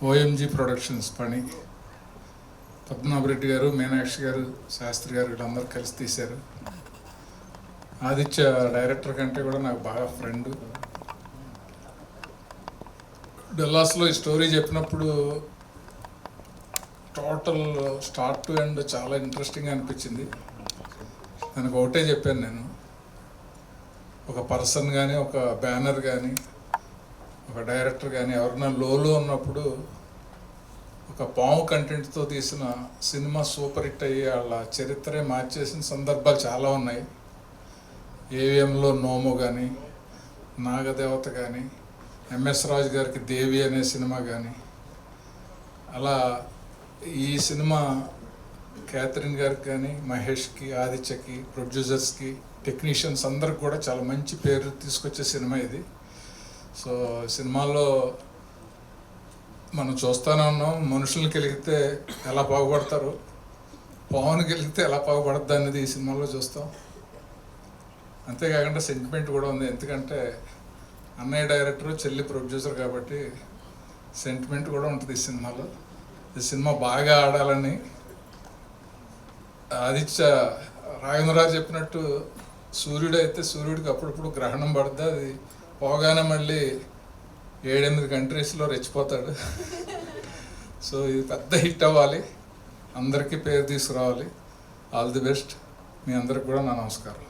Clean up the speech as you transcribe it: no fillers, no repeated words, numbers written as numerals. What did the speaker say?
OMG productions పని పద్మనాభరెడ్డి గారు, మీనాక్షి గారు, శాస్త్రి గారు వీళ్ళందరూ కలిసి తీశారు. ఆదిత్య డైరెక్టర్ కంటే కూడా నాకు బాగా ఫ్రెండ్. డల్లాస్లో ఈ స్టోరీ చెప్పినప్పుడు టోటల్ స్టార్ట్ టు ఎండ్ చాలా ఇంట్రెస్టింగ్ అనిపించింది. దానికి ఒకటే చెప్పాను నేను, ఒక పర్సన్ కానీ, ఒక బ్యానర్ కానీ, ఒక డైరెక్టర్ కానీ ఎవరైనా లోలో ఉన్నప్పుడు ఒక పాము కంటెంట్తో తీసిన సినిమా సూపర్ హిట్ అయ్యి వాళ్ళ చరిత్రే మార్చేసిన సందర్భాలు చాలా ఉన్నాయి. ఏవిఎంలో నోము కానీ, నాగదేవత కానీ, ఎంఎస్ రాజు గారికి దేవి అనే సినిమా కానీ, అలా ఈ సినిమా క్యాథరిన్ గారికి కానీ, మహేష్కి, ఆదిత్యకి, ప్రొడ్యూసర్స్కి, టెక్నీషియన్స్ అందరికి కూడా చాలా మంచి పేరు తీసుకొచ్చే సినిమా ఇది. సో సినిమాలో మనం చూస్తూనే ఉన్నాం, మనుషుల్ని గెలిగితే ఎలా బాగుపడతారు, పవన్ గెలిగితే ఎలా బాగుపడద్దు అనేది ఈ సినిమాలో చూస్తాం. అంతేకాకుండా సెంటిమెంట్ కూడా ఉంది, ఎందుకంటే అన్నయ్య డైరెక్టర్, చెల్లి ప్రొడ్యూసర్ కాబట్టి సెంటిమెంట్ కూడా ఉంటుంది ఈ సినిమాలో. ఈ సినిమా బాగా ఆడాలని ఆదిత్య రాఘవేంద్రరావు చెప్పినట్టు, సూర్యుడు అయితే సూర్యుడికి అప్పుడప్పుడు గ్రహణం పడుతుంది, అది పోగానే మళ్ళీ 7-8 కంట్రీస్లో రెచ్చిపోతాడు. సో ఇది పెద్ద హిట్ అవ్వాలి, అందరికీ పేరు తీసుకురావాలి. All the best. మీ అందరికి కూడా నా నమస్కారం.